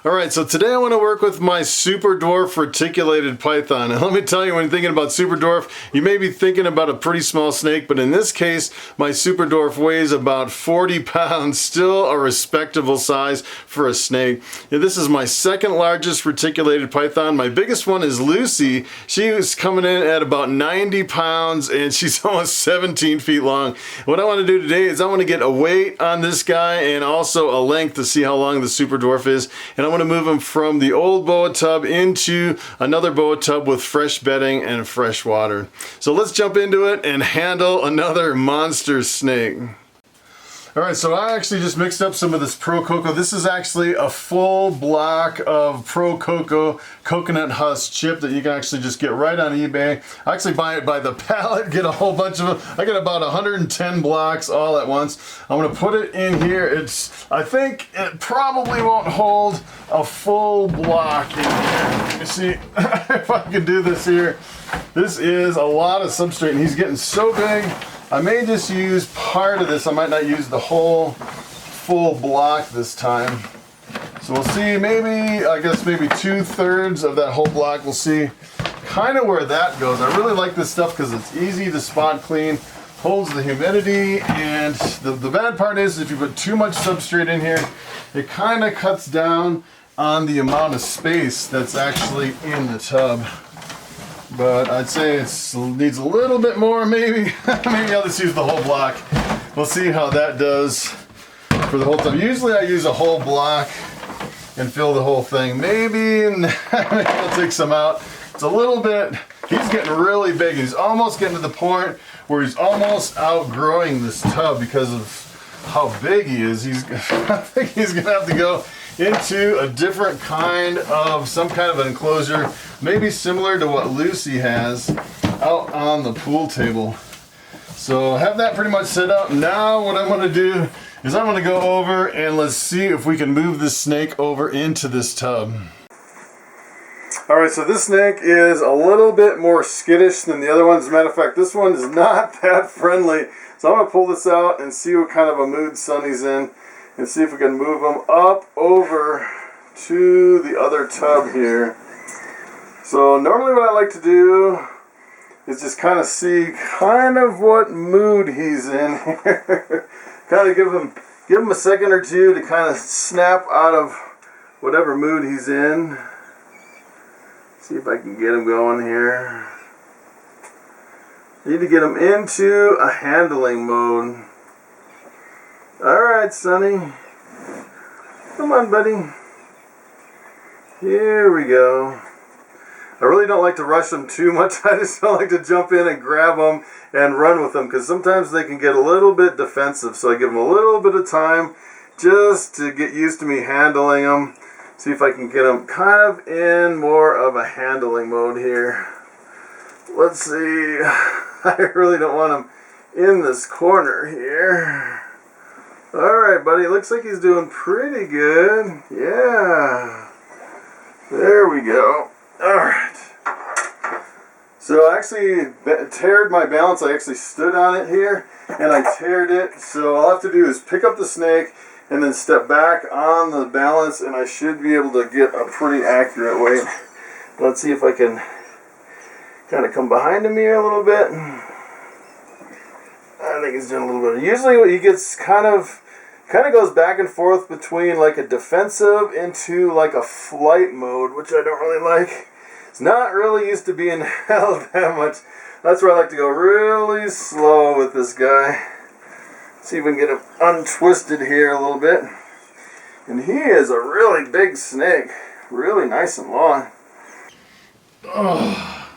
Alright, so today I want to work with my Super Dwarf Reticulated python. And let me tell you, when you're thinking about Super Dwarf, you may be thinking about a pretty small snake, but in this case, my Super Dwarf weighs about 40 pounds, still a respectable size for a snake. And this is my second largest reticulated python. My biggest one is Lucy. She was coming in at about 90 pounds and she's almost 17 feet long. What I want to do today is I want to get a weight on this guy and also a length to see how long the Super Dwarf is. And I want to move him from the old boa tub into another boa tub with fresh bedding and fresh water. So let's jump into it and handle another monster snake. Alright, so I actually just mixed up some of this Pro Coco. This is actually a full block of Pro Coco coconut husk chip that you can actually just get right on eBay. I actually buy it by the pallet, get a whole bunch of them. I get about 110 blocks all at once. I'm going to put it in here. I think it probably won't hold a full block in here. Let me see if I can do this here. This is a lot of substrate and he's getting so big. I may just use part of this. I might not use the whole full block this time. So we'll see, maybe, I guess maybe 2/3 of that whole block. We'll see kind of where that goes. I really like this stuff because it's easy to spot clean, holds the humidity, and the bad part is if you put too much substrate in here, it kind of cuts down on the amount of space that's actually in the tub. But I'd say it needs a little bit more, maybe. Maybe I'll just use the whole block. We'll see how that does for the whole time. Usually I use a whole block and fill the whole thing. Maybe I'll take some out. It's a little bit, he's getting really big. He's almost getting to the point where he's almost outgrowing this tub because of how big he is. I think he's gonna have to go into a different kind of, some kind of an enclosure, maybe similar to what Lucy has out on the pool table. So I have that pretty much set up. Now what I'm going to do is I'm going to go over and let's see if we can move this snake over into this tub. Alright, so this snake is a little bit more skittish than the other ones. As a matter of fact, this one is not that friendly. So I'm going to pull this out and see what kind of a mood Sonny's in. And see if we can move them up over to the other tub here. So normally what I like to do is just kind of see kind of what mood he's in here. Kind of give him a second or two to kind of snap out of whatever mood he's in. See if I can get him going here. I need to get him into a handling mode. Alright, Sonny. Come on, buddy. Here we go. I really don't like to rush them too much. I just don't like to jump in and grab them and run with them because sometimes they can get a little bit defensive. So I give them a little bit of time just to get used to me handling them. See if I can get them kind of in more of a handling mode here. Let's see. I really don't want them in this corner here. Alright, buddy, looks like he's doing pretty good. Yeah. There we go. Alright. So I actually teared my balance. I actually stood on it here, and I teared it. So all I have to do is pick up the snake, and then step back on the balance, and I should be able to get a pretty accurate weight. Let's see if I can kind of come behind him here a little bit. I think he's doing a little bit. Usually he gets kind of goes back and forth between like a defensive into like a flight mode, which I don't really like. It's not really used to being held that much. That's where I like to go really slow with this guy. See if we can get him untwisted here a little bit. And he is a really big snake. Really nice and long. Oh.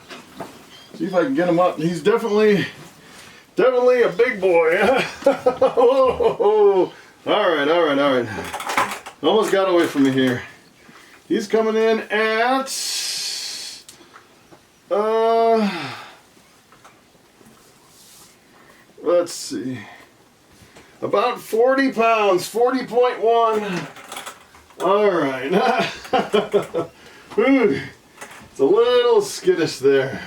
See if I can get him up. He's definitely a big boy. Oh. Alright. Almost got away from me here. He's coming in at let's see, about 40 pounds, 40.1. Alright. It's a little skittish there.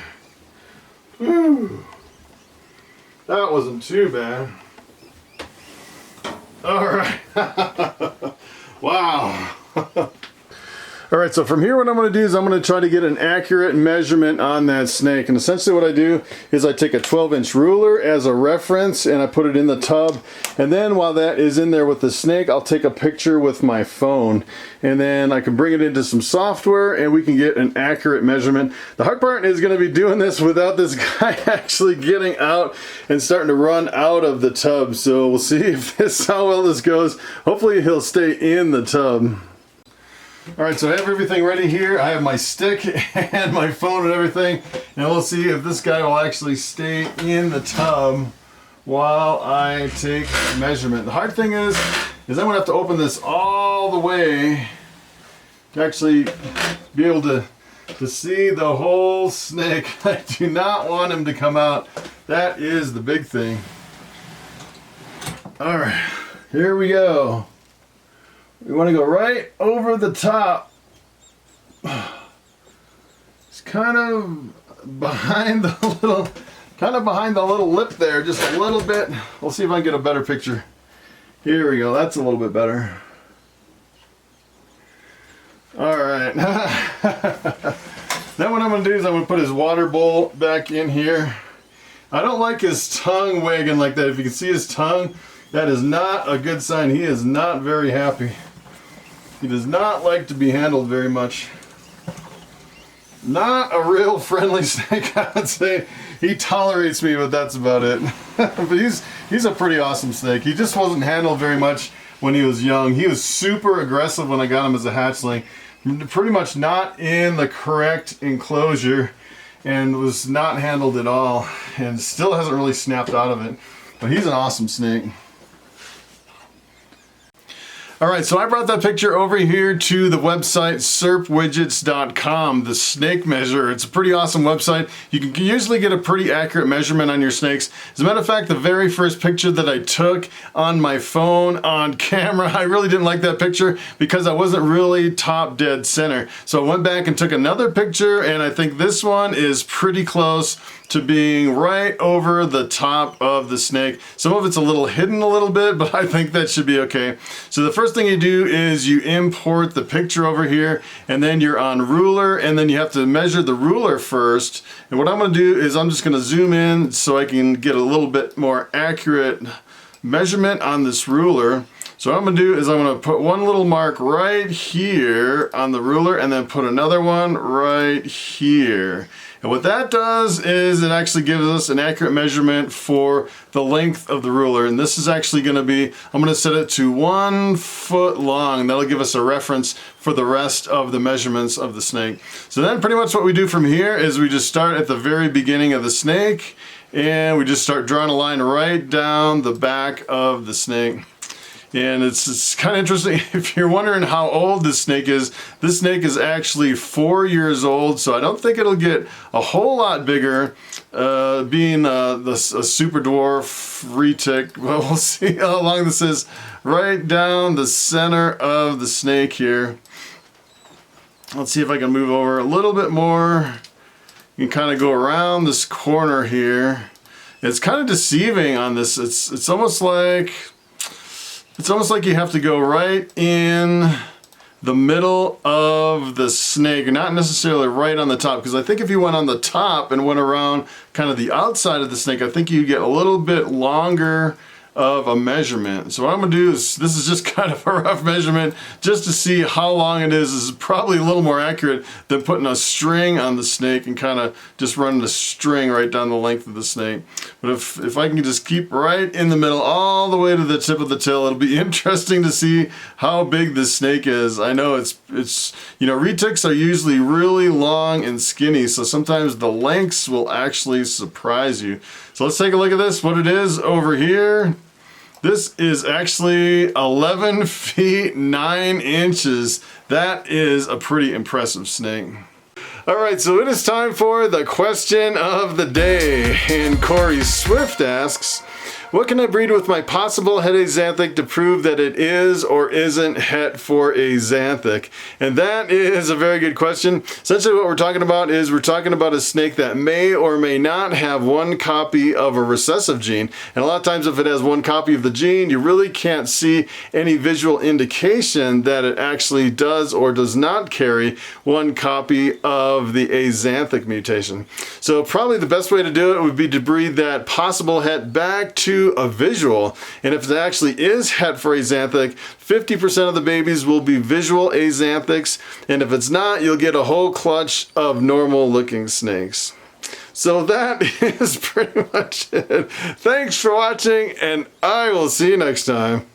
Whew. That wasn't too bad. Alright. Wow. All right, so from here what I'm going to do is I'm going to try to get an accurate measurement on that snake. And essentially what I do is I take a 12-inch ruler as a reference and I put it in the tub. And then while that is in there with the snake, I'll take a picture with my phone. And then I can bring it into some software and we can get an accurate measurement. The hard part is going to be doing this without this guy actually getting out and starting to run out of the tub. So we'll see how well this goes. Hopefully he'll stay in the tub. All right, so I have everything ready here. I have my stick and my phone and everything. And we'll see if this guy will actually stay in the tub while I take a measurement. The hard thing is I'm gonna have to open this all the way to actually be able to see the whole snake. I do not want him to come out. That is the big thing. All right, here we go. We want to go right over the top. It's kind of behind the little lip there, just a little bit. We'll see if I can get a better picture. Here we go. That's a little bit better. All right. Then what I'm going to do is I'm going to put his water bowl back in here. I don't like his tongue wagging like that. If you can see his tongue, that is not a good sign. He is not very happy. He does not like to be handled very much. Not a real friendly snake, I would say. He tolerates me, but that's about it. But he's a pretty awesome snake. He just wasn't handled very much when he was young. He was super aggressive when I got him as a hatchling. Pretty much not in the correct enclosure and was not handled at all. And still hasn't really snapped out of it. But he's an awesome snake. All right, so I brought that picture over here to the website serpwidgets.com, the snake measure. It's a pretty awesome website. You can usually get a pretty accurate measurement on your snakes. As a matter of fact, the very first picture that I took on my phone on camera, I really didn't like that picture because I wasn't really top dead center. So I went back and took another picture, and I think this one is pretty close to being right over the top of the snake. Some of it's a little hidden a little bit, but I think that should be okay. So the first thing you do is you import the picture over here, and then you're on ruler, and then you have to measure the ruler first. And what I'm gonna do is I'm just gonna zoom in so I can get a little bit more accurate measurement on this ruler. So what I'm gonna do is I'm gonna put one little mark right here on the ruler and then put another one right here. And what that does is it actually gives us an accurate measurement for the length of the ruler. And this is actually gonna be, I'm gonna set it to 1 foot long. That'll give us a reference for the rest of the measurements of the snake. So then pretty much what we do from here is we just start at the very beginning of the snake and we just start drawing a line right down the back of the snake. And it's kind of interesting. If you're wondering how old this snake is actually 4 years old, so I don't think it'll get a whole lot bigger being a super dwarf retic. Well, we'll see how long this is. Right down the center of the snake here. Let's see if I can move over a little bit more. You can kind of go around this corner here. It's kind of deceiving on this. It's almost like you have to go right in the middle of the snake, not necessarily right on the top, because I think if you went on the top and went around kind of the outside of the snake, I think you get a little bit longer of a measurement. So what I'm gonna do is, this is just kind of a rough measurement just to see how long it is. This is probably a little more accurate than putting a string on the snake and kind of just running a string right down the length of the snake. But if I can just keep right in the middle all the way to the tip of the tail, it'll be interesting to see how big this snake is. I know it's you know, retics are usually really long and skinny, so sometimes the lengths will actually surprise you. So let's take a look at this, what it is over here. This is actually 11 feet 9 inches. That is a pretty impressive snake. All right, so it is time for the question of the day. And Corey Swift asks, What can I breed with my possible het axanthic to prove that it is or isn't het for axanthic? And that is a very good question. Essentially what we're talking about is we're talking about a snake that may or may not have one copy of a recessive gene. And a lot of times if it has one copy of the gene, you really can't see any visual indication that it actually does or does not carry one copy of the axanthic mutation. So probably the best way to do it would be to breed that possible het back to a visual, and if it actually is het for axanthic, 50% of the babies will be visual axanthics, and if it's not, you'll get a whole clutch of normal looking snakes. So that is pretty much it. Thanks for watching, and I will see you next time.